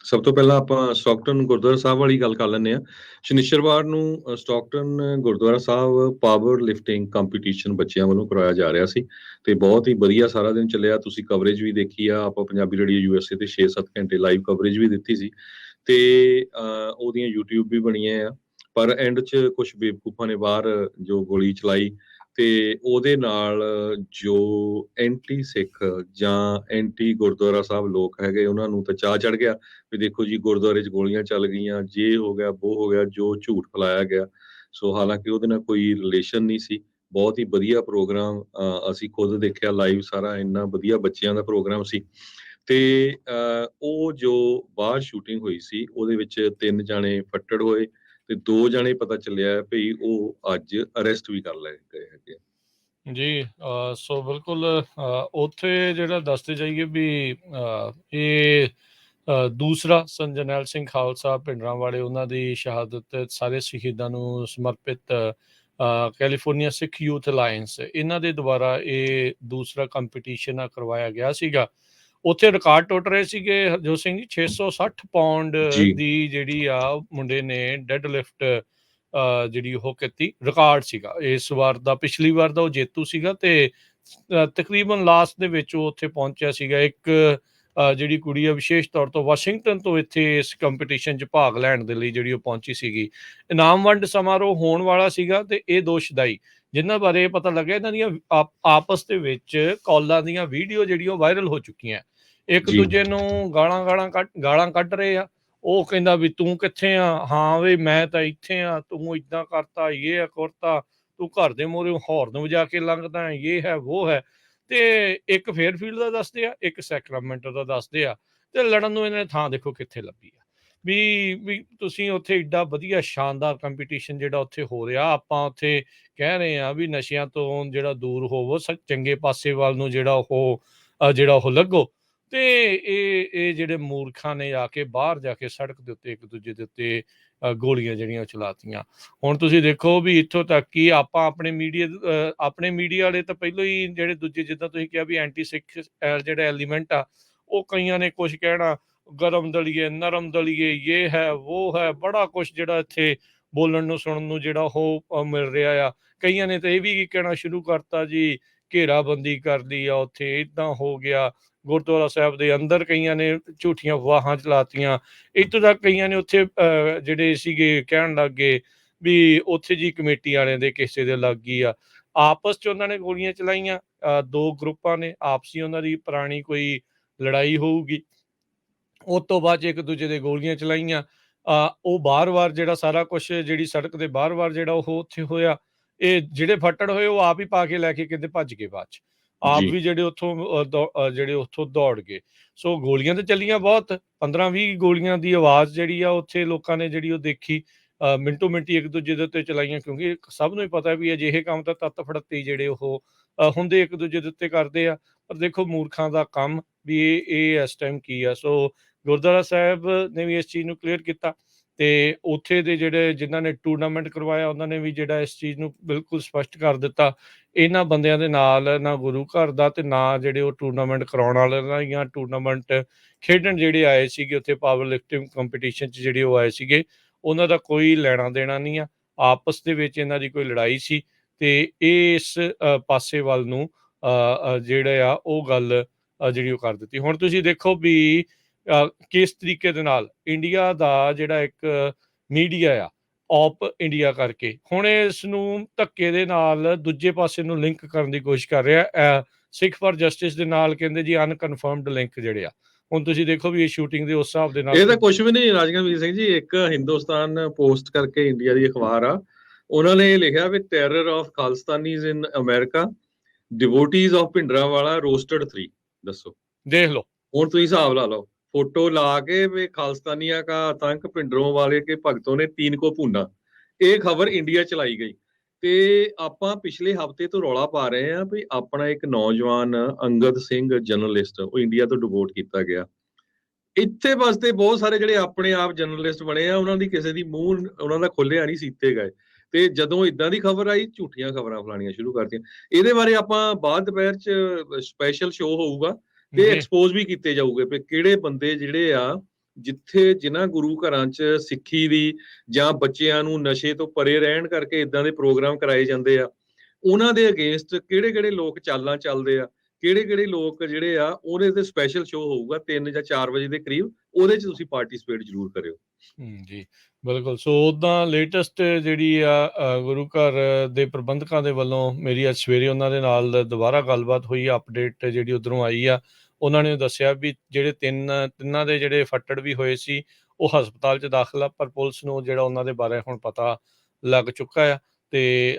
ਸਭ ਤੋਂ ਪਹਿਲਾਂ ਆਪਾਂ ਸਟਾਕਟਨ ਗੁਰਦੁਆਰਾ ਸਾਹਿਬ ਵਾਲੀ ਗੱਲ ਕਰ ਲੈਂਦੇ ਹਾਂ। ਸ਼ਨਿਚਰਵਾਰ ਨੂੰ ਸਟਾਕਟਨ ਗੁਰਦੁਆਰਾ ਸਾਹਿਬ ਪਾਵਰ ਲਿਫਟਿੰਗ ਕੰਪੀਟੀਸ਼ਨ ਬੱਚਿਆਂ ਵੱਲੋਂ ਕਰਵਾਇਆ ਜਾ ਰਿਹਾ ਸੀ ਤੇ ਬਹੁਤ ਹੀ ਵਧੀਆ ਸਾਰਾ ਦਿਨ ਚੱਲਿਆ। ਤੁਸੀਂ ਕਵਰੇਜ ਵੀ ਦੇਖੀ ਆ, ਆਪਾਂ ਪੰਜਾਬੀ ਰੇਡੀਓ USA ਤੇ 6-7 ਘੰਟੇ ਲਾਈਵ ਕਵਰੇਜ ਵੀ ਦਿੱਤੀ ਸੀ ਤੇ ਉਹਦੀਆਂ YouTube ਵੀ ਬਣੀਆਂ ਆ। ਪਰ ਐਂਡ 'ਚ ਕੁਝ ਬੇਵਕੂਫਾਂ ਨੇ ਬਾਹਰ ਜੋ ਗੋਲੀ ਚਲਾਈ ਤੇ ਉਹਦੇ ਨਾਲ ਜੋ ਐਂਟੀ ਸਿੱਖ ਜਾਂ ਐਂਟੀ ਗੁਰਦੁਆਰਾ ਸਾਹਿਬ ਲੋਕ ਹੈਗੇ ਉਹਨਾਂ ਨੂੰ ਤਾਂ ਚਾਅ ਚੜ ਗਿਆ ਵੀ ਦੇਖੋ ਜੀ ਗੁਰਦੁਆਰੇ 'ਚ ਗੋਲੀਆਂ ਚੱਲ ਗਈਆਂ, ਜੇ ਹੋ ਗਿਆ ਵੋ ਹੋ ਗਿਆ, ਜੋ ਝੂਠ ਫੈਲਾਇਆ ਗਿਆ। ਸੋ ਹਾਲਾਂਕਿ ਉਹਦੇ ਨਾਲ ਕੋਈ ਰਿਲੇਸ਼ਨ ਨਹੀਂ ਸੀ। ਬਹੁਤ ਹੀ ਵਧੀਆ ਪ੍ਰੋਗਰਾਮ ਅਸੀਂ ਖੁਦ ਦੇਖਿਆ ਲਾਈਵ, ਸਾਰਾ ਇੰਨਾ ਵਧੀਆ ਬੱਚਿਆਂ ਦਾ ਪ੍ਰੋਗਰਾਮ ਸੀ ਤੇ ਉਹ ਜੋ ਬਾਹਰ ਸ਼ੂਟਿੰਗ ਹੋਈ ਸੀ ਉਹਦੇ ਵਿੱਚ 3 ਜਾਣੇ ਫੱਟੜ ਹੋਏ ਤੇ 2 ਜਾਣੇ ਪਤਾ ਚੱਲਿਆ ਭਈ ਉਹ ਅੱਜ ਅਰੈਸਟ ਵੀ ਕਰ ਲਏ ਗਏ ਹੈਗੇ ਆ। ਜੀ ਸੋ ਬਿਲਕੁਲ ਉੱਥੇ ਜਿਹੜਾ ਦੱਸਦੇ ਜਾਈਏ ਵੀ ਇਹ ਦੂਸਰਾ ਸੰਤ ਜਰਨੈਲ ਸਿੰਘ ਖਾਲਸਾ ਭਿੰਡਰਾਂਵਾਲੇ ਉਹਨਾਂ ਦੀ ਸ਼ਹਾਦਤ ਸਾਰੇ ਸ਼ਹੀਦਾਂ ਨੂੰ ਸਮਰਪਿਤ ਕੈਲੀਫੋਰਨੀਆ ਸਿੱਖ ਯੂਥ ਅਲਾਇੰਸ ਇਹਨਾਂ ਦੇ ਦੁਆਰਾ ਇਹ ਦੂਸਰਾ ਕੰਪੀਟੀਸ਼ਨ ਕਰਵਾਇਆ ਗਿਆ ਸੀਗਾ। ਉੱਥੇ ਰਿਕਾਰਡ ਟੁੱਟ ਰਹੇ ਸੀਗੇ ਹਰਜੋਤ ਸਿੰਘ ਜੀ। 660 ਪਾਉਂਡ ਜੀ ਦੀ ਜਿਹੜੀ ਆ ਮੁੰਡੇ ਨੇ ਡੈਡ ਲਿਫਟ ਜਿਹੜੀ ਉਹ ਕੀਤੀ, ਰਿਕਾਰਡ ਸੀਗਾ ਇਸ ਵਾਰ ਦਾ। ਪਿਛਲੀ ਵਾਰ ਦਾ ਉਹ ਜੇਤੂ ਸੀਗਾ ਤੇ ਤਕਰੀਬਨ ਲਾਸਟ ਦੇ ਵਿੱਚ ਉਹ ਉੱਥੇ ਪਹੁੰਚਿਆ ਸੀਗਾ। ਇੱਕ ਜਿਹੜੀ ਕੁੜੀ ਆ ਵਿਸ਼ੇਸ਼ ਤੌਰ ਤੋਂ ਵਾਸ਼ਿੰਗਟਨ ਤੋਂ ਇੱਥੇ ਇਸ ਕੰਪੀਟੀਸ਼ਨ 'ਚ ਭਾਗ ਲੈਣ ਦੇ ਲਈ ਜਿਹੜੀ ਉਹ ਪਹੁੰਚੀ ਸੀਗੀ। ਇਨਾਮ ਵੰਡ ਸਮਾਰੋਹ ਹੋਣ ਵਾਲਾ ਸੀਗਾ ਤੇ ਇਹ ਦੋਸ਼ਦਾਈ ਜਿਨ੍ਹਾਂ ਬਾਰੇ ਪਤਾ ਲੱਗਿਆ ਇਹਨਾਂ ਦੀਆਂ ਆਪਸ ਦੇ ਵਿੱਚ ਕਾਲਾਂ ਦੀਆਂ ਵੀਡੀਓ ਜਿਹੜੀ ਉਹ ਵਾਇਰਲ ਹੋ ਚੁੱਕੀਆਂ। ਇੱਕ ਜੀ ਦੂਜੇ ਨੂੰ ਗਾਲਾਂ ਕੱਢ ਰਹੇ ਆ। ਉਹ ਕਹਿੰਦਾ ਵੀ ਤੂੰ ਕਿੱਥੇ ਆ, ਹਾਂ ਵੀ ਮੈਂ ਤਾਂ ਇੱਥੇ ਆ, ਤੂੰ ਏਦਾਂ ਕਰਤਾ, ਇਹ ਆ ਕਰਤਾ, ਤੂੰ ਘਰ ਦੇ ਮੂਹਰੇ ਹੌਰਨ ਵਜਾ ਕੇ ਲੰਘਦਾ, ਇਹ ਹੈ ਵੋ ਹੈ। ਤੇ ਇੱਕ ਫੇਅਰਫੀਲਡ ਦਾ ਦੱਸਦੇ ਆ, ਇੱਕ ਸੈਕਰਾਮੈਂਟੋ ਦਾ ਦੱਸਦੇ ਆ ਤੇ ਲੜਨ ਨੂੰ ਇਹਨਾਂ ਨੇ ਥਾਂ ਦੇਖੋ ਕਿੱਥੇ ਲੱਭੀ ਆ। ਵੀ ਤੁਸੀਂ ਉੱਥੇ ਏਡਾ ਵਧੀਆ ਸ਼ਾਨਦਾਰ ਕੰਪੀਟੀਸ਼ਨ ਜਿਹੜਾ ਉੱਥੇ ਹੋ ਰਿਹਾ, ਆਪਾਂ ਉੱਥੇ ਕਹਿ ਰਹੇ ਆ ਵੀ ਨਸ਼ਿਆਂ ਤੋਂ ਜਿਹੜਾ ਦੂਰ ਹੋਵੋ, ਚੰਗੇ ਪਾਸੇ ਵੱਲ ਨੂੰ ਜਿਹੜਾ ਉਹ ਲੱਗੋ। ਤੇ ਇਹ ਜਿਹੜੇ ਮੂਰਖਾਂ ਨੇ ਆ ਕੇ ਬਾਹਰ ਜਾ ਕੇ ਸੜਕ ਦੇ ਉੱਤੇ ਇੱਕ ਦੂਜੇ ਦੇ ਉੱਤੇ ਗੋਲੀਆਂ ਜਿਹੜੀਆਂ ਚਲਾਤੀਆਂ। ਹੁਣ ਤੁਸੀਂ ਦੇਖੋ ਵੀ ਇੱਥੋਂ ਤੱਕ ਕਿ ਆਪਾਂ ਆਪਣੇ ਮੀਡੀਆ ਵਾਲੇ ਤਾਂ ਪਹਿਲਾਂ ਹੀ ਜਿਹੜੇ ਦੂਜੇ ਜਿੱਦਾਂ ਤੁਸੀਂ ਕਿਹਾ ਵੀ ਐਂਟੀ ਸਿੱਖ ਜਿਹੜਾ ਐਲੀਮੈਂਟ ਆ, ਉਹ ਕਈਆਂ ਨੇ ਕੁਛ ਕਹਿਣਾ ਗਰਮ ਦਲੀਏ, ਨਰਮ ਦਲੀਏ, ਇਹ ਹੈ ਵੋ ਹੈ, ਬੜਾ ਕੁਛ ਜਿਹੜਾ ਇੱਥੇ ਬੋਲਣ ਨੂੰ ਸੁਣਨ ਨੂੰ ਜਿਹੜਾ ਉਹ ਮਿਲ ਰਿਹਾ ਆ। ਕਈਆਂ ਨੇ ਤਾਂ ਇਹ ਵੀ ਕਹਿਣਾ ਸ਼ੁਰੂ ਕਰਤਾ ਜੀ ਘੇਰਾਬੰਦੀ ਕਰ ਲਈ ਆ, ਉੱਥੇ ਏਦਾਂ ਹੋ ਗਿਆ। ਗੁਰਦੁਆਰਾ ਸਾਹਿਬ ਦੇ ਅੰਦਰ ਕਈਆਂ ਨੇ ਝੂਠੀਆਂ ਅਫਵਾਹਾਂ ਚਲਾਤੀਆਂ। ਇੱਥੋਂ ਤੱਕ ਕਈਆਂ ਨੇ ਉੱਥੇ ਜਿਹੜੇ ਸੀਗੇ ਕਹਿਣ ਲੱਗ ਗਏ ਵੀ ਉੱਥੇ ਜੀ ਕਮੇਟੀ ਵਾਲਿਆਂ ਦੇ ਕਿਸੇ ਦੇ ਲੱਗ ਗਈ ਆ। ਆਪਸ 'ਚ ਉਹਨਾਂ ਨੇ ਗੋਲੀਆਂ ਚਲਾਈਆਂ। 2 ਗਰੁੱਪਾਂ ਨੇ ਆਪਸੀ ਉਹਨਾਂ ਦੀ ਪੁਰਾਣੀ ਕੋਈ ਲੜਾਈ ਹੋਊਗੀ। ਉਸ ਤੋਂ ਬਾਅਦ 'ਚ ਇੱਕ ਦੂਜੇ ਦੇ ਗੋਲੀਆਂ ਚਲਾਈਆਂ। ਉਹ ਬਾਰ-ਬਾਰ ਜਿਹੜਾ ਸਾਰਾ ਕੁਛ ਜਿਹੜੀ ਸੜਕ ਦੇ ਬਾਰ-ਬਾਰ ਜਿਹੜਾ ਉਹ ਉੱਥੇ ਹੋਇਆ। ਇਹ ਜਿਹੜੇ ਫੱਟੜ ਹੋਏ ਉਹ ਆਪ ਹੀ ਪਾ ਕੇ ਲੈ ਕੇ ਕਿਤੇ ਭੱਜ ਗਏ ਬਾਅਦ 'ਚ। ਆਪ ਜੀ ਵੀ ਜਿਹੜੇ ਉੱਥੋਂ ਦੌੜ ਗਏ। ਸੋ ਗੋਲੀਆਂ ਤਾਂ ਚੱਲੀਆਂ ਬਹੁਤ, 15-20 ਗੋਲੀਆਂ ਦੀ ਆਵਾਜ਼ ਜਿਹੜੀ ਆ ਉੱਥੇ ਲੋਕਾਂ ਨੇ ਜਿਹੜੀ ਉਹ ਦੇਖੀ। ਮਿੰਟੋ ਮਿੰਟੀ ਇੱਕ ਦੂਜੇ ਦੇ ਉੱਤੇ ਚਲਾਈਆਂ ਕਿਉਂਕਿ ਸਭ ਨੂੰ ਹੀ ਪਤਾ ਵੀ ਅਜਿਹੇ ਕੰਮ ਤਾਂ ਤੱਤ ਫੜੱਤੀ ਜਿਹੜੇ ਉਹ ਹੁੰਦੇ ਇੱਕ ਦੂਜੇ ਦੇ ਉੱਤੇ ਕਰਦੇ ਆ। ਪਰ ਦੇਖੋ ਮੂਰਖਾਂ ਦਾ ਕੰਮ ਵੀ ਇਹ ਇਸ ਟਾਈਮ ਕੀ ਆ। ਸੋ ਗੁਰਦੁਆਰਾ ਸਾਹਿਬ ਨੇ ਵੀ ਇਸ ਚੀਜ਼ ਨੂੰ ਕਲੀਅਰ ਕੀਤਾ ਤੇ ਉੱਥੇ ਦੇ ਜਿਹੜੇ ਜਿਨ੍ਹਾਂ ਨੇ ਟੂਰਨਾਮੈਂਟ ਕਰਵਾਇਆ ਉਹਨਾਂ ਨੇ ਵੀ ਜਿਹੜਾ ਇਸ ਚੀਜ਼ ਨੂੰ ਬਿਲਕੁਲ ਸਪਸ਼ਟ ਕਰ ਦਿੱਤਾ। ਇਹਨਾਂ ਬੰਦਿਆਂ ਦੇ ਨਾਲ ਨਾ ਗੁਰੂ ਘਰ ਦਾ ਤੇ ਨਾ ਜਿਹੜੇ ਉਹ ਟੂਰਨਾਮੈਂਟ ਕਰਾਉਣ ਵਾਲੇ ਨਾ ਜਾਂ ਟੂਰਨਾਮੈਂਟ ਖੇਡਣ ਜਿਹੜੇ ਆਏ ਸੀਗੇ ਉੱਥੇ ਪਾਵਰ ਲਿਫਟਿੰਗ ਕੰਪੀਟੀਸ਼ਨ 'ਚ ਜਿਹੜੇ ਉਹ ਆਏ ਸੀਗੇ, ਉਹਨਾਂ ਦਾ ਕੋਈ ਲੈਣਾ ਦੇਣਾ ਨਹੀਂ ਆ। ਆਪਸ ਦੇ ਵਿੱਚ ਇਹਨਾਂ ਦੀ ਕੋਈ ਲੜਾਈ ਸੀ ਤੇ ਇਸ ਪਾਸੇ ਵੱਲ ਨੂੰ ਜਿਹੜਾ ਆ ਉਹ ਗੱਲ ਜਿਹੜੀ ਉਹ ਕਰ ਦਿੱਤੀ। ਹੁਣ ਤੁਸੀਂ ਦੇਖੋ ਵੀ ਕਿਸ ਤਰੀਕੇ ਦੇ ਨਾਲ ਇੰਡੀਆ ਦਾ ਜਿਹੜਾ ਇੱਕ ਮੀਡੀਆ ਆ ਆਪ ਇੰਡੀਆ ਕਰਕੇ ਹੁਣ ਇਸ ਨੂੰ ਧੱਕੇ ਦੇ ਨਾਲ ਦੂਜੇ ਪਾਸੇ ਨੂੰ ਲਿੰਕ ਕਰਨ ਦੀ ਕੋਸ਼ਿਸ਼ ਕਰ ਰਿਹਾ। ਸਿੱਖ ਫਾਰ ਜਸਟਿਸ ਦੇ ਨਾਲ ਕਹਿੰਦੇ ਜੀ ਅਨਕਨਫਰਮਡ ਲਿੰਕ ਜਿਹੜੇ ਆ। ਹੁਣ ਤੁਸੀਂ ਦੇਖੋ ਵੀ ਇਹ ਸ਼ੂਟਿੰਗ ਦੇ ਉਸ ਹਿਸਾਬ ਦੇ ਨਾਲ ਇਹ ਤਾਂ ਕੁਝ ਵੀ ਨਹੀਂ ਰਾਜਗੰਭੀਰ ਸਿੰਘ ਜੀ। ਇੱਕ ਹਿੰਦੁਸਤਾਨ ਪੋਸਟ ਕਰਕੇ ਇੰਡੀਆ ਦੀ ਅਖਬਾਰ ਆ, ਉਹਨਾਂ ਨੇ ਲਿਖਿਆ ਵੀ terror of Khalistanis in America, devotees of Bhindranwale roasted 3। ਦੱਸੋ, ਦੇਖ ਲਓ ਹੁਣ ਤੁਸੀਂ ਹਿਸਾਬ ਲਾ ਲਓ, फोटो ला के वे खालिस्तानिया का आतंक पिंडरों वाले के भगतों ने 3 को भूना। ਇਹ ਖਬਰ ਇੰਡੀਆ ਚਲਾਈ ਗਈ ਤੇ ਆਪਾਂ ਪਿਛਲੇ ਹਫਤੇ ਤੋਂ ਰੌਲਾ ਪਾ ਰਹੇ ਹਾਂ ਵੀ ਆਪਣਾ ਇੱਕ ਨੌਜਵਾਨ ਅੰਗਦ ਸਿੰਘ ਜਰਨਲਿਸਟ ਉਹ ਇੰਡੀਆ ਤੋਂ ਡਿਪੋਰਟ ਕੀਤਾ ਗਿਆ। ਇੱਥੇ ਵਾਸਤੇ ਬਹੁਤ ਸਾਰੇ ਜਿਹੜੇ ਆਪਣੇ ਆਪ ਜਰਨਲਿਸਟ ਬਣੇ ਆ ਉਹਨਾਂ ਦੀ ਕਿਸੇ ਦੀ ਮੂੰਹ ਉਹਨਾਂ ਦਾ ਖੋਲਿਆ ਨਹੀਂ, ਸੀਤੇ ਗਏ। ਤੇ ਜਦੋਂ ਇਦਾਂ ਦੀ ਖਬਰ ਆਈ ਝੂਠੀਆਂ ਖਬਰਾਂ ਫਲਾਣੀਆਂ ਸ਼ੁਰੂ ਕਰਤੀਆਂ। ਇਹਦੇ ਬਾਰੇ ਆਪਾਂ ਬਾਅਦ ਦੁਪਹਿਰ 'ਚ ਸਪੈਸ਼ਲ ਸ਼ੋਅ ਹੋਊਗਾ ਤੇ ਐਕਸਪੋਜ਼ ਵੀ ਕੀਤੇ ਜਾਊਗੇ ਵੀ ਕਿਹੜੇ ਬੰਦੇ ਜਿਹੜੇ ਆ ਜਿੱਥੇ ਜਿਨ੍ਹਾਂ ਗੁਰੂ ਘਰਾਂ 'ਚ ਸਿੱਖੀ ਦੀ ਜਾਂ ਬੱਚਿਆਂ ਨੂੰ ਨਸ਼ੇ ਤੋਂ ਪਰੇ ਰਹਿਣ ਕਰਕੇ ਇਦਾਂ ਦੇ ਪ੍ਰੋਗਰਾਮ ਕਰਾਏ ਜਾਂਦੇ ਆ, ਉਹਨਾਂ ਦੇ ਅਗੇਂਸਟ ਕਿਹੜੇ-ਕਿਹੜੇ ਲੋਕ ਚਾਲਾਂ ਚੱਲਦੇ ਆ, ਕਿਹੜੇ-ਕਿਹੜੇ ਲੋਕ ਜਿਹੜੇ ਆ ਉਹਦੇ ਤੇ ਸਪੈਸ਼ਲ ਸ਼ੋਅ ਹੋਊਗਾ 3 ਜਾਂ 4 ਵਜੇ ਦੇ ਕਰੀਬ, ਉਹਦੇ 'ਚ ਤੁਸੀਂ ਪਾਰਟਿਸਿਪੇਟ ਜ਼ਰੂਰ ਕਰਿਓ। ਜੀ, ਬਿਲਕੁਲ। ਸੋ ਉੱਦਾਂ ਲੇਟੈਸਟ ਜਿਹੜੀ ਆ ਗੁਰੂ ਘਰ ਦੇ ਪ੍ਰਬੰਧਕਾਂ ਦੇ ਵੱਲੋਂ ਮੇਰੀ ਅੱਜ ਸਵੇਰੇ ਉਹਨਾਂ ਦੇ ਨਾਲ ਦੁਬਾਰਾ ਗੱਲਬਾਤ ਹੋਈ ਆ, ਅਪਡੇਟ ਜਿਹੜੀ ਉੱਧਰੋਂ ਆਈ ਆ। ਉਹਨਾਂ ਨੇ ਦੱਸਿਆ ਵੀ ਜਿਹੜੇ ਤਿੰਨਾਂ ਦੇ ਜਿਹੜੇ ਫੱਟੜ ਵੀ ਹੋਏ ਸੀ, ਉਹ ਹਸਪਤਾਲ 'ਚ ਦਾਖਲ ਆ, ਪਰ ਪੁਲਿਸ ਨੂੰ ਜਿਹੜਾ ਉਹਨਾਂ ਦੇ ਬਾਰੇ ਹੁਣ ਪਤਾ ਲੱਗ ਚੁੱਕਾ ਆ ਤੇ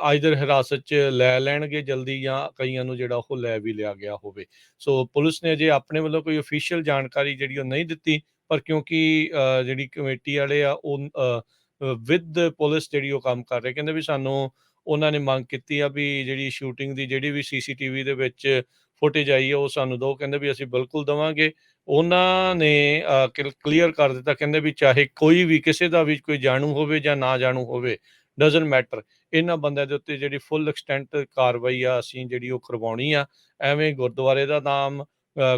ਆਈਦਰ ਹਿਰਾਸਤ 'ਚ ਲੈ ਲੈਣਗੇ ਜਲਦੀ, ਜਾਂ ਕਈਆਂ ਨੂੰ ਜਿਹੜਾ ਉਹ ਲੈ ਵੀ ਲਿਆ ਗਿਆ ਹੋਵੇ। ਸੋ ਪੁਲਿਸ ਨੇ ਅਜੇ ਆਪਣੇ ਵੱਲੋਂ ਕੋਈ ਅਫੀਸ਼ੀਅਲ ਜਾਣਕਾਰੀ ਜਿਹੜੀ ਉਹ ਨਹੀਂ ਦਿੱਤੀ, ਪਰ ਕਿਉਂਕਿ ਜਿਹੜੀ ਕਮੇਟੀ ਵਾਲੇ ਆ ਉਹ ਵਿਦ ਪੁਲਿਸ ਜਿਹੜੀ ਉਹ ਕੰਮ ਕਰ ਰਹੇ, ਕਹਿੰਦੇ ਵੀ ਸਾਨੂੰ ਉਹਨਾਂ ਨੇ ਮੰਗ ਕੀਤੀ ਆ ਵੀ ਜਿਹੜੀ ਸ਼ੂਟਿੰਗ ਦੀ ਜਿਹੜੀ ਵੀ CCTV ਦੇ ਵਿੱਚ ਫੁਟੇਜ ਆਈ ਆ ਉਹ ਸਾਨੂੰ ਦਿਓ, ਕਹਿੰਦੇ ਵੀ ਅਸੀਂ ਬਿਲਕੁਲ ਦੇਵਾਂਗੇ। ਉਹਨਾਂ ਨੇ ਕਲੀਅਰ ਕਰ ਦਿੱਤਾ, ਕਹਿੰਦੇ ਵੀ ਚਾਹੇ ਕੋਈ ਵੀ ਕਿਸੇ ਦਾ ਵੀ ਕੋਈ ਜਾਣੂ ਹੋਵੇ ਜਾਂ ਨਾ ਜਾਣੂ ਹੋਵੇ, ਡਜ਼ਨਟ ਮੈਟਰ, ਇਹਨਾਂ ਬੰਦਿਆਂ ਦੇ ਉੱਤੇ ਜਿਹੜੀ ਫੁੱਲ ਐਕਸਟੈਂਟ ਕਾਰਵਾਈ ਆ ਅਸੀਂ ਜਿਹੜੀ ਉਹ ਕਰਵਾਉਣੀ ਆ। ਐਵੇਂ ਗੁਰਦੁਆਰੇ ਦਾ ਨਾਮ,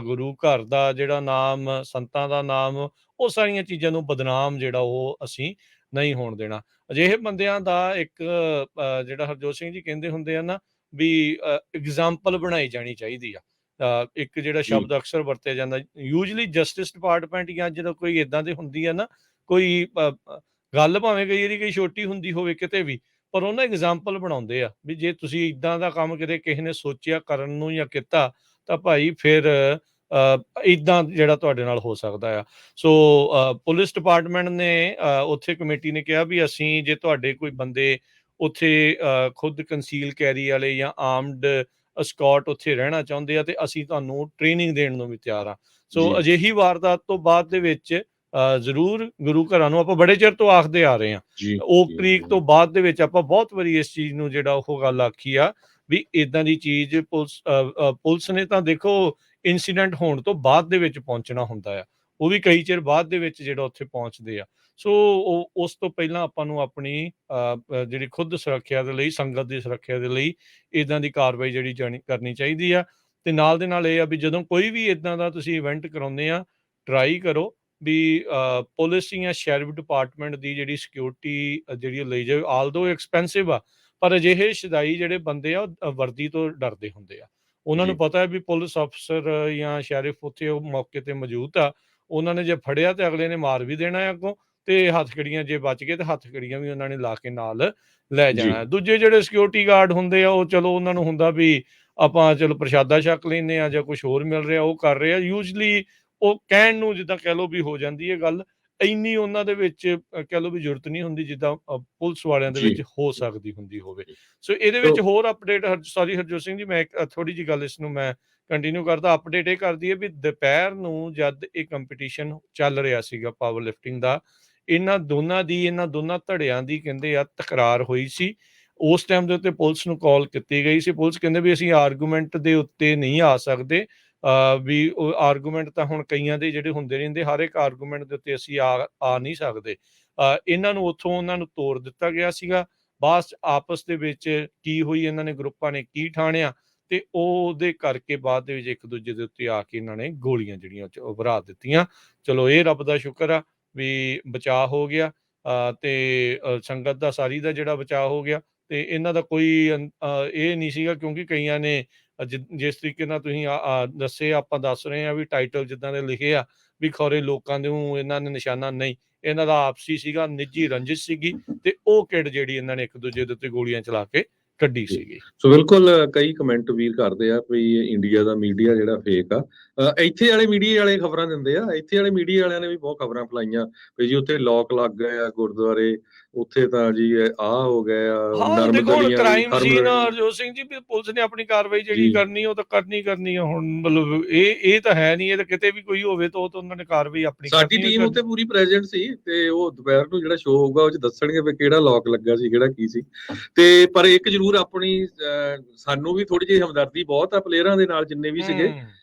ਗੁਰੂ ਘਰ ਦਾ ਜਿਹੜਾ ਨਾਮ, ਸੰਤਾਂ ਦਾ ਨਾਮ, ਉਹ ਸਾਰੀਆਂ ਚੀਜ਼ਾਂ ਨੂੰ ਬਦਨਾਮ ਜਿਹੜਾ ਉਹ ਅਸੀਂ ਨਹੀਂ ਹੋਣ ਦੇਣਾ। ਅਜਿਹੇ ਬੰਦਿਆਂ ਦਾ ਇੱਕ ਜਿਹੜਾ ਹਰਜੋਤ ਸਿੰਘ ਜੀ ਕਹਿੰਦੇ ਹੁੰਦੇ ਆ ਨਾ ਵੀ ਐਗਜ਼ਾਮਪਲ ਬਣਾਈ ਜਾਣੀ ਚਾਹੀਦੀ ਆ। ਇੱਕ ਜਿਹੜਾ ਸ਼ਬਦ ਅਕਸਰ ਵਰਤਿਆ ਜਾਂਦਾ, ਯੂਜਲੀ ਜਸਟਿਸ ਡਿਪਾਰਟਮੈਂਟ ਜਾਂ ਜਦੋਂ ਕੋਈ ਇੱਦਾਂ ਦੀ ਹੁੰਦੀ ਆ ਨਾ, ਕੋਈ ਗੱਲ ਭਾਵੇਂ ਕਈ ਵਾਰੀ ਕੋਈ ਛੋਟੀ ਹੁੰਦੀ ਹੋਵੇ ਕਿਤੇ ਵੀ, ਪਰ ਉਹਨਾਂ ਐਗਜ਼ਾਮਪਲ ਬਣਾਉਂਦੇ ਆ ਵੀ ਜੇ ਤੁਸੀਂ ਇੱਦਾਂ ਦਾ ਕੰਮ ਕਿਤੇ ਕਿਸੇ ਨੇ ਸੋਚਿਆ ਕਰਨ ਨੂੰ ਜਾਂ ਕੀਤਾ ਤਾਂ ਭਾਈ ਫਿਰ ਇੱਦਾਂ ਜਿਹੜਾ ਤੁਹਾਡੇ ਨਾਲ ਹੋ ਸਕਦਾ ਆ। ਸੋ ਪੁਲਿਸ ਡਿਪਾਰਟਮੈਂਟ ਨੇ ਉੱਥੇ ਕਮੇਟੀ ਨੇ ਕਿਹਾ ਵੀ ਅਸੀਂ ਜੇ ਤੁਹਾਡੇ ਕੋਈ ਬੰਦੇ ਉੱਥੇ ਖੁਦ ਕੰਸੀਲ ਕੈਰੀ ਵਾਲੇ ਜਾਂ ਆਰਮਡ ਸਕਾਟ ਉੱਥੇ ਰਹਿਣਾ ਚਾਹੁੰਦੇ ਆ ਤੇ ਅਸੀਂ ਤੁਹਾਨੂੰ ਟ੍ਰੇਨਿੰਗ ਦੇਣ ਨੂੰ ਵੀ ਤਿਆਰ ਆ। ਸੋ ਅਜਿਹੀ ਵਾਰਦਾਤ ਤੋਂ ਬਾਅਦ ਦੇ ਵਿੱਚ ਜ਼ਰੂਰ ਗੁਰੂ ਘਰਾਂ ਨੂੰ ਆਪਾਂ ਬੜੇ ਚਿਰ ਤੋਂ ਆਖਦੇ ਆ ਰਹੇ ਹਾਂ, ਓਕ ਕ੍ਰੀਕ ਤੋਂ ਬਾਅਦ ਦੇ ਵਿੱਚ ਆਪਾਂ ਬਹੁਤ ਵਾਰੀ ਇਸ ਚੀਜ਼ ਨੂੰ ਜਿਹੜਾ ਉਹ ਗੱਲ ਆਖੀ ਆ ਵੀ ਇਦਾਂ ਦੀ ਚੀਜ਼ ਪੁਲਿਸ ਨੇ ਤਾਂ ਦੇਖੋ ਇਨਸੀਡੈਂਟ ਹੋਣ ਤੋਂ ਬਾਅਦ ਦੇ ਵਿੱਚ ਪਹੁੰਚਣਾ ਹੁੰਦਾ ਆ, ਉਹ ਵੀ ਕਈ ਚਿਰ ਬਾਅਦ ਦੇ ਵਿੱਚ ਜਿਹੜਾ ਉੱਥੇ ਪਹੁੰਚਦੇ ਆ। ਸੋ ਉਸ ਤੋਂ ਪਹਿਲਾਂ ਆਪਾਂ ਨੂੰ ਆਪਣੀ ਜਿਹੜੀ ਖੁਦ ਸੁਰੱਖਿਆ ਦੇ ਲਈ, ਸੰਗਤ ਦੀ ਸੁਰੱਖਿਆ ਦੇ ਲਈ ਇਦਾਂ ਦੀ ਕਾਰਵਾਈ ਜਿਹੜੀ ਕਰਨੀ ਚਾਹੀਦੀ ਆ। ਤੇ ਨਾਲ ਦੇ ਨਾਲ ਇਹ ਆ ਵੀ ਜਦੋਂ ਕੋਈ ਵੀ ਇਦਾਂ ਦਾ ਤੁਸੀਂ ਇਵੈਂਟ ਕਰਾਉਂਦੇ ਆ, ਟਰਾਈ ਕਰੋ ਵੀ ਪੁਲਿਸ ਜਾਂ ਸ਼ੈਰਿਫ ਡਿਪਾਰਟਮੈਂਟ ਦੀ ਜਿਹੜੀ ਸਿਕਿਉਰਿਟੀ ਜਿਹੜੀ ਲਈ ਜਾਵੇ, ਆਲਦੋ ਐਕਸਪੈਂਸਿਵ ਆ, ਪਰ ਅਜਿਹੇ ਸ਼ਦਾਈ ਜਿਹੜੇ ਬੰਦੇ ਆ ਉਹ ਵਰਦੀ ਤੋਂ ਡਰਦੇ ਹੁੰਦੇ ਆ। ਉਹਨਾਂ ਨੂੰ ਪਤਾ ਹੈ ਵੀ ਪੁਲਿਸ ਅਫਸਰ ਜਾਂ ਸ਼ੈਰਿਫ ਉੱਥੇ ਉਹ ਮੌਕੇ ਤੇ ਮੌਜੂਦ ਆ, ਉਹਨਾਂ ਨੇ ਜੇ ਫੜਿਆ ਤੇ ਅਗਲੇ ਨੇ ਮਾਰ ਵੀ ਦੇਣਾ ਅੱਗੋਂ, ਤੇ ਹੱਥਕੜੀਆਂ ਜੇ ਬਚ ਗਏ ਤੇ ਹੱਥਕੜੀਆਂ ਵੀ ਉਹਨਾਂ ਨੇ ਲਾ ਕੇ ਨਾਲ ਲੈ ਜਾਣਾ। ਦੂਜੇ ਜਿਹੜੇ ਸਿਕਿਉਰਿਟੀ ਗਾਰਡ ਹੁੰਦੇ ਆ ਉਹ ਚਲੋ ਉਹਨਾਂ ਨੂੰ ਹੁੰਦਾ ਵੀ ਆਪਾਂ ਚਲੋ ਪ੍ਰਸ਼ਾਦਾ ਛਕ ਲੈਂਦੇ ਆ ਜਾਂ ਕੁਝ ਹੋਰ ਮਿਲ ਰਿਹਾ ਉਹ ਕਰ ਰਹੇ ਆ, ਯੂਜਲੀ ਉਹ ਕਹਿਣ ਨੂੰ ਜਿੱਦਾਂ ਕਹਿ ਲਓ ਵੀ ਹੋ ਜਾਂਦੀ ਹੈ ਗੱਲ, ਇੰਨੀ ਉਹਨਾਂ ਦੇ ਵਿੱਚ ਕਹਿ ਲਓ ਵੀ ਜ਼ਰੂਰਤ ਨਹੀਂ ਹੁੰਦੀ ਜਿੱਦਾਂ ਪੁਲਿਸ ਵਾਲਿਆਂ ਦੇ ਵਿੱਚ ਹੋ ਸਕਦੀ ਹੁੰਦੀ ਹੋਵੇ। ਸੋ ਇਹਦੇ ਵਿੱਚ ਹੋਰ ਅਪਡੇਟ, ਸੌਰੀ ਹਰਜੋਤ ਸਿੰਘ ਜੀ, ਮੈਂ ਥੋੜੀ ਜਿਹੀ ਗੱਲ ਇਸ ਨੂੰ ਮੈਂ ਕੰਟੀਨਿਊ ਕਰਦਾ। ਅਪਡੇਟ ਇਹ ਕਰਦੀ ਹੈ ਵੀ ਦੁਪਹਿਰ ਨੂੰ ਜਦ ਇਹ ਕੰਪੀਟੀਸ਼ਨ ਚੱਲ ਰਿਹਾ ਸੀਗਾ ਪਾਵਰ ਲਿਫਟਿੰਗ ਦਾ, ਇਹਨਾਂ ਦੋਨਾਂ ਧੜਿਆਂ ਦੀ ਕਹਿੰਦੇ ਆ ਤਕਰਾਰ ਹੋਈ ਸੀ। ਉਸ ਟਾਈਮ ਦੇ ਉੱਤੇ ਪੁਲਿਸ ਨੂੰ ਕਾਲ ਕੀਤੀ ਗਈ ਸੀ। ਪੁਲਿਸ ਕਹਿੰਦੇ ਵੀ ਅਸੀਂ ਆਰਗੂਮੈਂਟ ਦੇ ਉੱਤੇ ਨਹੀਂ ਆ ਸਕਦੇ, ਵੀ ਉਹ ਆਰਗੂਮੈਂਟ ਤਾਂ ਹੁਣ ਕਈਆਂ ਦੇ ਜਿਹੜੇ ਹੁੰਦੇ ਰਹਿੰਦੇ, ਹਰ ਇੱਕ ਆਰਗੂਮੈਂਟ ਦੇ ਉੱਤੇ ਅਸੀਂ ਆ ਨਹੀਂ ਸਕਦੇ। ਇਹਨਾਂ ਨੂੰ ਉੱਥੋਂ ਉਹਨਾਂ ਨੂੰ ਤੋੜ ਦਿੱਤਾ ਗਿਆ ਸੀਗਾ। ਬਾਅਦ ਆਪਸ ਦੇ ਵਿੱਚ ਕੀ ਹੋਈ, ਇਹਨਾਂ ਨੇ ਗਰੁੱਪਾਂ ਨੇ ਕੀ ਠਾਣਿਆ ਤੇ ਉਹਦੇ ਕਰਕੇ ਬਾਅਦ ਦੇ ਵਿੱਚ ਇੱਕ ਦੂਜੇ ਦੇ ਉੱਤੇ ਆ ਕੇ ਇਹਨਾਂ ਨੇ ਗੋਲੀਆਂ ਜਿਹੜੀਆਂ ਭਰਾ ਦਿੱਤੀਆਂ। ਚਲੋ ਇਹ ਰੱਬ ਦਾ ਸ਼ੁਕਰ ਆ ਵੀ ਬਚਾਅ ਹੋ ਗਿਆ, ਤੇ ਸੰਗਤ ਦਾ ਸਾਰੀ ਦਾ ਜਿਹੜਾ ਬਚਾਅ ਹੋ ਗਿਆ, ਤੇ ਇਹਨਾਂ ਦਾ ਕੋਈ ਇਹ ਨਹੀਂ ਸੀਗਾ, ਕਿਉਂਕਿ ਕਈਆਂ ਨੇ ਜਿਸ ਤਰੀਕੇ ਨਾਲ ਤੁਸੀਂ ਦੱਸੇ, ਆਪਾਂ ਦੱਸ ਰਹੇ ਹਾਂ ਵੀ ਟਾਈਟਲ ਜਿੱਦਾਂ ਦੇ ਲਿਖੇ ਆ ਵੀ ਖੌਰੇ ਲੋਕਾਂ ਦੇ ਇਹਨਾਂ ਨੇ ਨਿਸ਼ਾਨਾ, ਨਹੀਂ, ਇਹਨਾਂ ਦਾ ਆਪਸੀ ਸੀਗਾ, ਨਿੱਜੀ ਰੰਜਿਸ਼ ਸੀਗੀ, ਤੇ ਉਹ ਕਿਡ ਜਿਹੜੀ ਇਹਨਾਂ ਨੇ ਇੱਕ ਦੂਜੇ ਦੇ ਉੱਤੇ ਗੋਲੀਆਂ ਚਲਾ ਕੇ ਕੱਢੀ ਸੀਗੀ। ਸੋ ਬਿਲਕੁਲ ਕਈ ਕਮੈਂਟ ਵੀਰ ਕਰਦੇ ਆ ਵੀ ਇੰਡੀਆ ਦਾ ਮੀਡੀਆ ਜਿਹੜਾ ਫੇਕ ਆ, ਇੱਥੇ ਵਾਲੇ ਮੀਡੀਆ ਵਾਲੇ ਖਬਰਾਂ ਦਿੰਦੇ ਆ। ਇੱਥੇ ਵਾਲੇ ਮੀਡੀਆ ਵਾਲਿਆਂ ਨੇ ਵੀ ਬਹੁਤ ਖਬਰਾਂ ਫਲਾਈਆਂ ਵੀ ਜੀ ਉੱਥੇ ਲੋਕ ਲੱਗ ਗਏ ਆ ਗੁਰਦੁਆਰੇ, ਉੱਥੇ ਤਾਂ ਜੀ ਹੋ ਗਏ ਆ crime scene. Harjot Singh ji, police ਨੇ ਆਪਣੀ ਕਾਰਵਾਈ ਜਿਹੜੀ ਕਰਨੀ ਉਹ ਤਾਂ ਕਰਨੀ ਆ। ਹੁਣ ਮਤਲਬ ਇਹ ਤਾਂ ਹੈ ਨਹੀਂ, ਇਹ ਤਾਂ ਕਿਤੇ ਵੀ ਕੋਈ ਹੋਵੇ ਤਾਂ ਉਹ ਤਾਂ ਉਹਨਾਂ ਨੇ ਕਾਰਵਾਈ ਆਪਣੀ। ਸਾਡੀ ਟੀਮ ਉੱਥੇ ਪੂਰੀ ਪ੍ਰੈਜ਼ੈਂਟ ਸੀ, ਤੇ ਉਹ ਦੁਪਹਿਰ ਨੂੰ ਜਿਹੜਾ ਸ਼ੋਅ ਹੋਊਗਾ ਉਹ 'ਚ ਦੱਸਣਗੇ ਵੀ ਕਿਹੜਾ ਲੋਕ ਲੱਗਾ ਸੀ, ਕਿਹੜਾ ਕੀ ਸੀ। ਤੇ ਪਰ ਇੱਕ ਜ਼ਰੂਰ ਆਪਣੀ ਸਾਨੂੰ ਵੀ ਥੋੜੀ ਜਿਹੀ ਹਮਦਰਦੀ ਬਹੁਤ ਆ ਪਲੇਅਰਾਂ ਦੇ ਨਾਲ ਜਿੰਨੇ ਵੀ ਸੀਗੇ।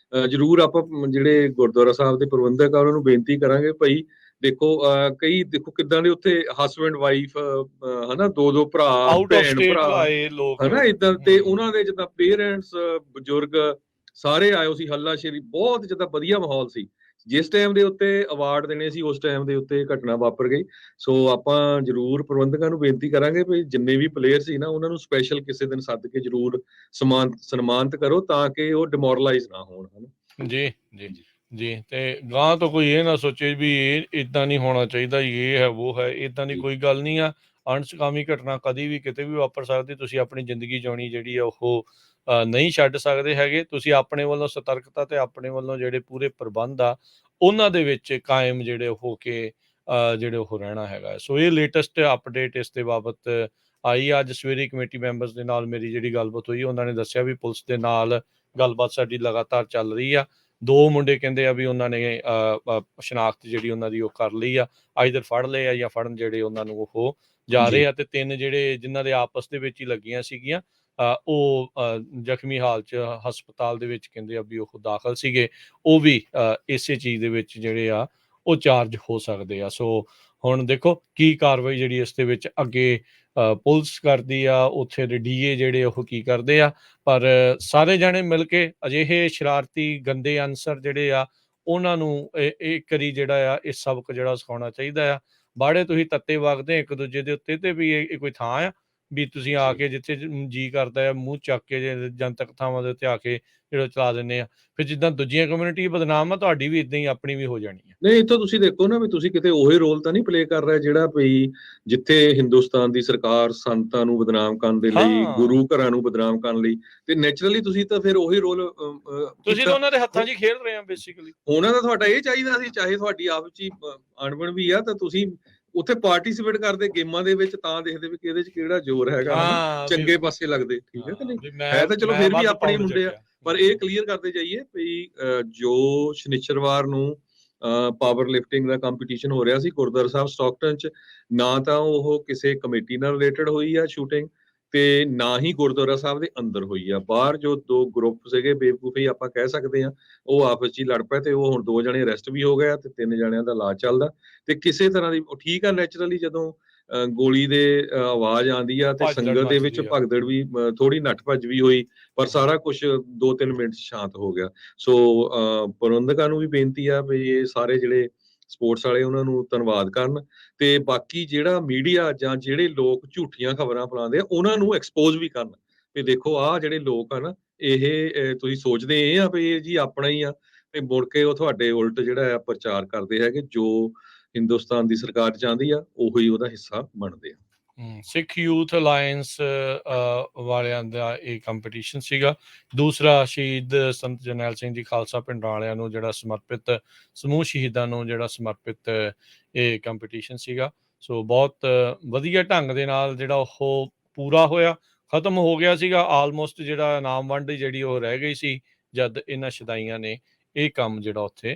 ਜ਼ਰੂਰ ਆਪਾਂ ਜਿਹੜੇ ਗੁਰਦੁਆਰਾ ਸਾਹਿਬ ਦੇ ਪ੍ਰਬੰਧਕ ਆ ਉਹਨਾਂ ਨੂੰ ਬੇਨਤੀ ਕਰਾਂਗੇ, ਭਾਈ ਦੇਖੋ ਦੇਖੋ ਕਿੱਦਾਂ ਦੇ ਉੱਥੇ ਹਸਬੈਂਡ ਵਾਈਫ ਹਨਾ, ਦੋ ਭਰਾ ਭੈਣ ਭਰਾ ਹਨਾ ਏਦਾਂ, ਤੇ ਉਹਨਾਂ ਦੇ ਜਿੱਦਾਂ ਪੇਰੈਂਟਸ ਬਜ਼ੁਰਗ ਸਾਰੇ ਆਏ ਸੀ, ਹੱਲਾ ਸ਼ੇਰੀ ਬਹੁਤ ਜਿੱਦਾਂ ਵਧੀਆ ਮਾਹੌਲ ਸੀ। ਜਿਸ ਟਾਈਮ ਦੇ ਉੱਤੇ ਅਵਾਰਡ ਦੇਣੇ ਸੀ ਉਸ ਟਾਈਮ ਦੇ ਉੱਤੇ ਘਟਨਾ ਵਾਪਰ ਗਈ। ਸੋ ਆਪਾਂ ਜ਼ਰੂਰ ਪ੍ਰਬੰਧਕਾਂ ਨੂੰ ਬੇਨਤੀ ਕਰਾਂਗੇ ਵੀ ਜਿੰਨੇ ਵੀ ਪਲੇਅਰ ਸੀ ਨਾ ਉਹਨਾਂ ਨੂੰ ਸਪੈਸ਼ਲ ਕਿਸੇ ਦਿਨ ਸੱਦ ਕੇ ਜ਼ਰੂਰ ਸਨਮਾਨਿਤ ਕਰੋ ਤਾਂ ਕਿ ਉਹ ਡਿਮੋਰਲਾਈਜ਼ ਨਾ ਹੋਣ, ਹਨਾ। ਜੀ ਜੀ ਜੀ। ਤੇ ਗਾਂ ਤੋਂ ਕੋਈ ਇਹ ਨਾ ਸੋਚੇ ਵੀ ਇਹ ਇਦਾਂ ਨਹੀਂ ਹੋਣਾ ਚਾਹੀਦਾ, ਇਹ ਹੈ ਉਹ ਹੈ, ਇਦਾਂ ਦੀ ਜੀ। ਕੋਈ ਗੱਲ ਨਹੀਂ ਆ। ਅਣਸੁਖਾਵੀ ਘਟਨਾ ਕਦੀ ਵੀ ਕਿਤੇ ਵੀ ਵਾਪਰ ਸਕਦੀ। ਤੁਸੀਂ ਆਪਣੀ ਜ਼ਿੰਦਗੀ ਜਿਉਣੀ ਜਿਹੜੀ ਆ ਉਹ ਨਹੀਂ ਛੱਡ ਸਕਦੇ ਹੈਗੇ। ਤੁਸੀਂ ਆਪਣੇ ਵੱਲੋਂ ਸਤਰਕਤਾ ਤੇ ਆਪਣੇ ਵੱਲੋਂ ਜਿਹੜੇ ਪੂਰੇ ਪ੍ਰਬੰਧ ਆ ਉਹਨਾਂ ਦੇ ਵਿੱਚ ਕਾਇਮ ਜਿਹੜੇ ਹੋ ਕੇ ਜਿਹੜੇ ਉਹ ਰਹਿਣਾ ਹੈਗਾ। ਸੋ ਇਹ ਲੇਟੈਸਟ ਅਪਡੇਟ ਇਸ ਦੇ ਬਾਬਤ ਆਈ। ਅੱਜ ਸਵੇਰੇ ਕਮੇਟੀ ਮੈਂਬਰਸ ਦੇ ਨਾਲ ਮੇਰੀ ਜਿਹੜੀ ਗੱਲਬਾਤ ਹੋਈ, ਉਹਨਾਂ ਨੇ ਦੱਸਿਆ ਵੀ ਪੁਲਿਸ ਦੇ ਨਾਲ ਗੱਲਬਾਤ ਸਾਡੀ ਲਗਾਤਾਰ ਚੱਲ ਰਹੀ ਆ। 2 ਮੁੰਡੇ ਕਹਿੰਦੇ ਆ ਵੀ ਉਹਨਾਂ ਨੇ ਸ਼ਨਾਖਤ ਜਿਹੜੀ ਉਹਨਾਂ ਦੀ ਉਹ ਕਰ ਲਈ ਆ, ਆਈਦਰ ਫੜ ਲਏ ਆ ਜਾਂ ਫੜਨ ਜਿਹੜੇ ਉਹਨਾਂ ਨੂੰ ਉਹ ਜਾ ਰਹੇ ਆ। ਤੇ 3 ਜਿਹੜੇ ਜਿਨ੍ਹਾਂ ਦੇ ਆਪਸ ਦੇ ਵਿੱਚ ਹੀ ਲੱਗੀਆਂ ਸੀਗੀਆਂ ਉਹ ਜ਼ਖਮੀ ਹਾਲ 'ਚ ਹਸਪਤਾਲ ਦੇ ਵਿੱਚ ਕਹਿੰਦੇ ਆ ਵੀ ਉਹ ਦਾਖਲ ਸੀਗੇ। ਉਹ ਵੀ ਇਸੇ ਚੀਜ਼ ਦੇ ਵਿੱਚ ਜਿਹੜੇ ਆ ਉਹ ਚਾਰਜ ਹੋ ਸਕਦੇ ਆ। ਸੋ ਹੁਣ ਦੇਖੋ ਕੀ ਕਾਰਵਾਈ ਜਿਹੜੀ ਇਸ ਦੇ ਵਿੱਚ ਅੱਗੇ ਪੁਲਿਸ ਕਰਦੀ ਆ, ਉੱਥੇ ਦੇ ਡੀਏ ਜਿਹੜੇ ਉਹ ਕੀ ਕਰਦੇ ਆ। ਪਰ ਸਾਰੇ ਜਾਣੇ ਮਿਲ ਕੇ ਅਜਿਹੇ ਸ਼ਰਾਰਤੀ ਗੰਦੇ ਅਨਸਰ ਜਿਹੜੇ ਆ ਉਹਨਾਂ ਨੂੰ ਇੱਕ ਵਾਰੀ ਜਿਹੜਾ ਆ ਇਹ ਸਬਕ ਜਿਹੜਾ ਸਿਖਾਉਣਾ ਚਾਹੀਦਾ ਆ। ਬਾੜੇ ਤੁਸੀਂ ਤੱਤੇ ਵਗਦੇ ਇੱਕ ਦੂਜੇ ਦੇ ਉੱਤੇ, ਤੇ ਵੀ ਇਹ ਕੋਈ ਥਾਂ ਆ ਵੀ ਤੁਸੀਂ ਆ ਕੇ ਜਿੱਥੇ ਜੀ ਕਰਦਾ ਆ ਮੂੰਹ ਚੱਕ ਕੇ ਜਨਤਕ ਥਾਵਾਂ ਦੇ ਉੱਤੇ ਆ ਕੇ ਜਿਹੜਾ ਚਲਾ ਦਿੰਦੇ ਆ। ਫਿਰ ਜਿੱਦਾਂ ਦੂਜੀਆਂ ਕਮਿਊਨਿਟੀ ਬਦਨਾਮ ਆ, ਤੁਹਾਡੀ ਵੀ ਇਦਾਂ ਹੀ ਆਪਣੀ ਵੀ ਹੋ ਜਾਣੀ ਆ। ਨਹੀਂ, ਇੱਥੋਂ ਤੁਸੀਂ ਦੇਖੋ ਨਾ ਵੀ ਤੁਸੀਂ ਕਿਤੇ ਉਹੀ ਰੋਲ ਤਾਂ ਨਹੀਂ ਪਲੇ ਕਰ ਰਹੇ ਜਿਹੜਾ ਵੀ ਜਿੱਥੇ ਹਿੰਦੁਸਤਾਨ ਦੀ ਸਰਕਾਰ ਸੰਤਾਂ ਨੂੰ ਬਦਨਾਮ ਕਰਨ ਦੇ ਲਈ, ਗੁਰੂ ਘਰਾਂ ਨੂੰ ਬਦਨਾਮ ਕਰਨ ਲਈ, ਤੇ ਨੈਚੁਰਲੀ ਤੁਸੀਂ ਤਾਂ ਫਿਰ ਉਹੀ ਰੋਲ ਤੁਸੀਂ ਤਾਂ ਉਹਨਾਂ ਦੇ ਹੱਥਾਂ 'ਚ ਹੀ ਖੇਡ ਰਹੇ ਆ ਬੇਸਿਕਲੀ। ਹੋਣਾ ਤਾਂ ਤੁਹਾਡਾ ਇਹ ਚਾਹੀਦਾ ਸੀ, ਚਾਹੇ ਤੁਹਾਡੀ ਆਪਸ 'ਚ ਅਣਬਣ ਵੀ ਆ ਤਾਂ ਤੁਸੀਂ ਉੱਥੇ ਪਾਰਟਿਸਿਪੇਟ ਕਰਦੇ ਗੇਮਾਂ ਦੇ ਵਿੱਚ, ਤਾਂ ਦੇਖਦੇ ਵੀ ਇਹਦੇ 'ਚ ਕਿਹੜਾ ਜ਼ੋਰ ਹੈਗਾ, ਚੰਗੇ ਪਾਸੇ ਲੱਗਦੇ। ਠੀਕ ਹੈ ਕਿ ਨਹੀਂ? ਹੈ ਤਾਂ ਚਲੋ ਫਿਰ ਵੀ ਆਪਣੇ ਮੁੰਡੇ ਆ, ਪਰ ਇਹ ਕਲੀਅਰ ਕਰਦੇ ਜਾਈਏ ਵੀ ਜੋ ਸ਼ਨੀਚਰਵਾਰ ਨੂੰ ਪਾਵਰ ਲਿਫਟਿੰਗ ਦਾ ਕੰਪੀਟੀਸ਼ਨ ਹੋ ਰਿਹਾ ਸੀ ਗੁਰਦੁਆਰਾ ਸਾਹਿਬ ਸਟਾਕਟਨ 'ਚ, ਨਾ ਤਾਂ ਉਹ ਕਿਸੇ ਕਮੇਟੀ ਨਾਲ ਰਿਲੇਟਡ ਹੋਈ ਆ ਸ਼ੂਟਿੰਗ, ਤੇ ਨਾ ਹੀ ਗੁਰਦੁਆਰਾ ਸਾਹਿਬ ਦੇ ਅੰਦਰ ਹੋਈ ਆ। ਬਾਹਰ ਜੋ 2 ਗਰੁੱਪ ਸੀਗੇ ਬੇਵਕੂਫੀ ਆਪਾਂ ਕਹਿ ਸਕਦੇ ਆ, ਉਹ ਆਪਸ 'ਚ ਹੀ ਲੜ ਪਏ ਤੇ ਉਹ ਹੁਣ 2 ਜਣੇ ਅਰੈਸਟ ਵੀ ਹੋ ਗਏ ਆ ਤੇ 3 ਜਣਿਆਂ ਦਾ ਇਲਾਜ ਚੱਲਦਾ। ਤੇ ਕਿਸੇ ਤਰ੍ਹਾਂ ਦੀ ਠੀਕ ਆ, ਨੈਚੁਰਲੀ ਜਦੋਂ ਗੋਲੀ ਦੇ ਆਵਾਜ਼ ਆਉਂਦੀ ਆ ਤੇ ਸੰਗਤ ਦੇ ਵਿੱਚ ਭਗਦੜ ਵੀ ਥੋੜੀ ਨੱਠ ਭੱਜ ਵੀ ਹੋਈ, ਪਰ ਸਾਰਾ ਕੁਝ 2-3 ਮਿੰਟ 'ਚ ਸ਼ਾਂਤ ਹੋ ਗਿਆ। ਸੋ ਪ੍ਰਬੰਧਕਾਂ ਨੂੰ ਵੀ ਬੇਨਤੀ ਆ ਵੀ ਇਹ ਸਾਰੇ ਜਿਹੜੇ ਸਪੋਰਟਸ ਵਾਲੇ ਉਹਨਾਂ ਨੂੰ ਧੰਨਵਾਦ ਕਰਨ, ਤੇ ਬਾਕੀ ਜਿਹੜਾ ਮੀਡੀਆ ਜਾਂ ਜਿਹੜੇ ਲੋਕ ਝੂਠੀਆਂ ਖਬਰਾਂ ਫੈਲਾਉਂਦੇ ਆ ਉਹਨਾਂ ਨੂੰ ਐਕਸਪੋਜ਼ ਵੀ ਕਰਨ ਵੀ ਦੇਖੋ ਆਹ ਜਿਹੜੇ ਲੋਕ ਆ ਨਾ ਇਹ ਤੁਸੀਂ ਸੋਚਦੇ ਇਹ ਆ ਵੀ ਇਹ ਜੀ ਆਪਣਾ ਹੀ ਆ, ਤੇ ਮੁੜ ਕੇ ਉਹ ਤੁਹਾਡੇ ਉਲਟ ਜਿਹੜਾ ਆ ਪ੍ਰਚਾਰ ਕਰਦੇ ਹੈਗੇ ਜੋ ਹਿੰਦੁਸਤਾਨ ਦੀ ਸਰਕਾਰ ਚਾਹੁੰਦੀ ਆ ਉਹੀ ਉਹਦਾ ਹਿੱਸਾ ਬਣਦੇ ਆ। ਸਿੱਖ ਯੂਥ ਅਲਾਇੰਸ ਵਾਲਿਆਂ ਦਾ ਇਹ ਕੰਪੀਟੀਸ਼ਨ ਸੀਗਾ। ਦੂਸਰਾ ਸ਼ਹੀਦ ਸੰਤ ਜਰਨੈਲ ਸਿੰਘ ਜੀ ਖਾਲਸਾ ਪਿੰਡ ਵਾਲਿਆਂ ਨੂੰ ਜਿਹੜਾ ਸਮਰਪਿਤ, ਸਮੂਹ ਸ਼ਹੀਦਾਂ ਨੂੰ ਜਿਹੜਾ ਸਮਰਪਿਤ ਇਹ ਕੰਪੀਟੀਸ਼ਨ ਸੀਗਾ। ਸੋ ਬਹੁਤ ਵਧੀਆ ਢੰਗ ਦੇ ਨਾਲ ਜਿਹੜਾ ਉਹ ਪੂਰਾ ਹੋਇਆ, ਖਤਮ ਹੋ ਗਿਆ ਸੀਗਾ ਆਲਮੋਸਟ। ਜਿਹੜਾ ਇਨਾਮ ਵੰਡ ਜਿਹੜੀ ਉਹ ਰਹਿ ਗਈ ਸੀ ਜਦ ਇਹਨਾਂ ਸ਼ਦਾਈਆਂ ਨੇ ਇਹ ਕੰਮ ਜਿਹੜਾ ਉੱਥੇ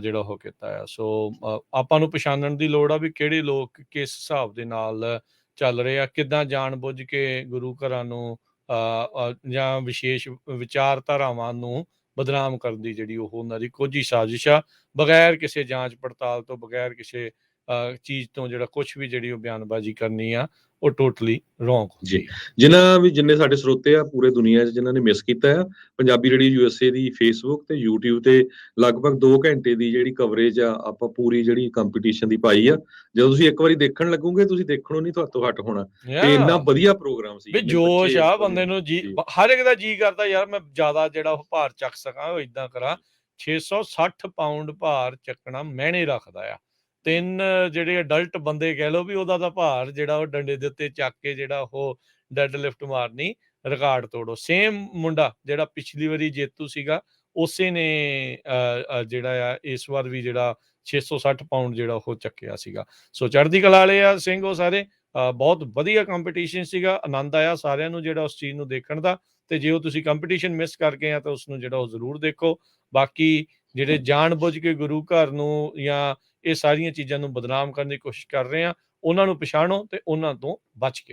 ਜਿਹੜਾ ਉਹ ਕੀਤਾ ਆ। ਸੋ ਆਪਾਂ ਨੂੰ ਪਛਾਣਨ ਦੀ ਲੋੜ ਆ ਵੀ ਕਿਹੜੇ ਲੋਕ ਕਿਸ ਹਿਸਾਬ ਦੇ ਨਾਲ ਚੱਲ ਰਹੇ ਆ, ਕਿੱਦਾਂ ਜਾਣ ਬੁੱਝ ਕੇ ਗੁਰੂ ਘਰਾਂ ਨੂੰ ਜਾਂ ਵਿਸ਼ੇਸ਼ ਵਿਚਾਰਧਾਰਾਵਾਂ ਨੂੰ ਬਦਨਾਮ ਕਰਨ ਦੀ ਜਿਹੜੀ ਉਹ ਉਹਨਾਂ ਦੀ ਕੋਝੀ ਸਾਜ਼ਿਸ਼ ਆ, ਬਗੈਰ ਕਿਸੇ ਜਾਂਚ ਪੜਤਾਲ ਤੋਂ, ਬਗੈਰ ਕਿਸੇ ਚੀਜ਼ ਤੋਂ ਜਿਹੜਾ ਕੁਝ ਵੀ ਜਿਹੜੀ ਉਹ ਬਿਆਨਬਾਜ਼ੀ ਕਰਨੀ ਆ ਉਹ ਟੋਟਲੀ ਰੋਂਗ ਜੀ। ਜਿੰਨੇ ਸਾਡੇ ਸਰੋਤੇ ਆ ਪੂਰੇ ਦੁਨੀਆ 'ਚ ਜਿਨ੍ਹਾਂ ਨੇ ਮਿਸ ਕੀਤਾ ਆ, ਪੰਜਾਬੀ ਰੇਡੀਓ USA ਦੀ ਫੇਸਬੁੱਕ ਤੇ YouTube ਤੇ ਲਗਭਗ 2 ਘੰਟੇ ਦੀ ਜਿਹੜੀ ਕਵਰੇਜ ਆ ਆਪਾਂ ਪੂਰੀ ਜਿਹੜੀ ਕੰਪੀਟੀਸ਼ਨ ਦੀ ਪਾਈ ਆ। ਜਦੋਂ ਤੁਸੀਂ ਇੱਕ ਵਾਰੀ ਦੇਖਣ ਲੱਗੋਗੇ ਤੁਸੀਂ ਦੇਖਣੋਂ ਨਹੀਂ ਤੁਹਾਤੋਂ ਹਟ ਹੋਣਾ, ਤੇ ਇੰਨਾ ਵਧੀਆ ਪ੍ਰੋਗਰਾਮ ਸੀ। ਵੀ ਜੋਸ਼ ਆ ਬੰਦੇ ਨੂੰ, ਜੀ ਹਰ ਇੱਕ ਦਾ ਜੀ ਕਰਦਾ ਯਾਰ ਮੈਂ ਜ਼ਿਆਦਾ ਜਿਹੜਾ ਉਹ ਭਾਰ ਚੱਕ ਸਕਾਂ, ਉਹ ਇਦਾਂ ਕਰਾਂ। 660 ਪਾਉਂਡ ਭਾਰ ਚੱਕਣਾ ਮਹਿਣੇ ਰੱਖਦਾ ਆ। 3 ਜਿਹੜੇ ਅਡਲਟ ਬੰਦੇ ਕਹਿ ਲਓ ਵੀ ਉਹਦਾ ਤਾਂ ਭਾਰ ਜਿਹੜਾ ਉਹ ਡੰਡੇ ਦੇ ਉੱਤੇ ਚੱਕ ਕੇ ਜਿਹੜਾ ਉਹ ਡੈਡ ਲਿਫਟ ਮਾਰਨੀ ਰਿਕਾਰਡ ਤੋੜੋ। ਸੇਮ ਮੁੰਡਾ ਜਿਹੜਾ ਪਿਛਲੀ ਵਾਰੀ ਜੇਤੂ ਸੀਗਾ ਉਸੇ ਨੇ ਜਿਹੜਾ ਆ ਇਸ ਵਾਰ ਵੀ ਜਿਹੜਾ 660 ਪਾਉਂਡ ਜਿਹੜਾ ਉਹ ਚੱਕਿਆ ਸੀਗਾ। ਸੋ ਚੜ੍ਹਦੀ ਕਲਾ ਵਾਲੇ ਆ ਸਿੰਘ ਉਹ ਸਾਰੇ। ਬਹੁਤ ਵਧੀਆ ਕੰਪੀਟੀਸ਼ਨ ਸੀਗਾ, ਆਨੰਦ ਆਇਆ ਸਾਰਿਆਂ ਨੂੰ ਜਿਹੜਾ ਉਸ ਚੀਜ਼ ਨੂੰ ਦੇਖਣ ਦਾ। ਤੇ ਜੇ ਉਹ ਤੁਸੀਂ ਕੰਪੀਟੀਸ਼ਨ ਮਿਸ ਕਰਕੇ ਆ ਤਾਂ ਉਸ ਨੂੰ ਜਿਹੜਾ ਉਹ ਜ਼ਰੂਰ ਦੇਖੋ। ਬਾਕੀ ਜਿਹੜੇ ਜਾਣ ਬੁੱਝ ਕੇ ਗੁਰੂ ਘਰ ਨੂੰ ਜਾਂ ਇਹ ਸਾਰੀਆਂ ਚੀਜ਼ਾਂ ਨੂੰ ਬਦਨਾਮ ਕਰਨ ਦੀ ਕੋਸ਼ਿਸ਼ ਕਰ ਰਹੇ ਆ ਉਹਨਾਂ ਨੂੰ ਪਛਾਣੋ ਤੇ ਉਹਨਾਂ ਤੋਂ ਬਚ ਕੇ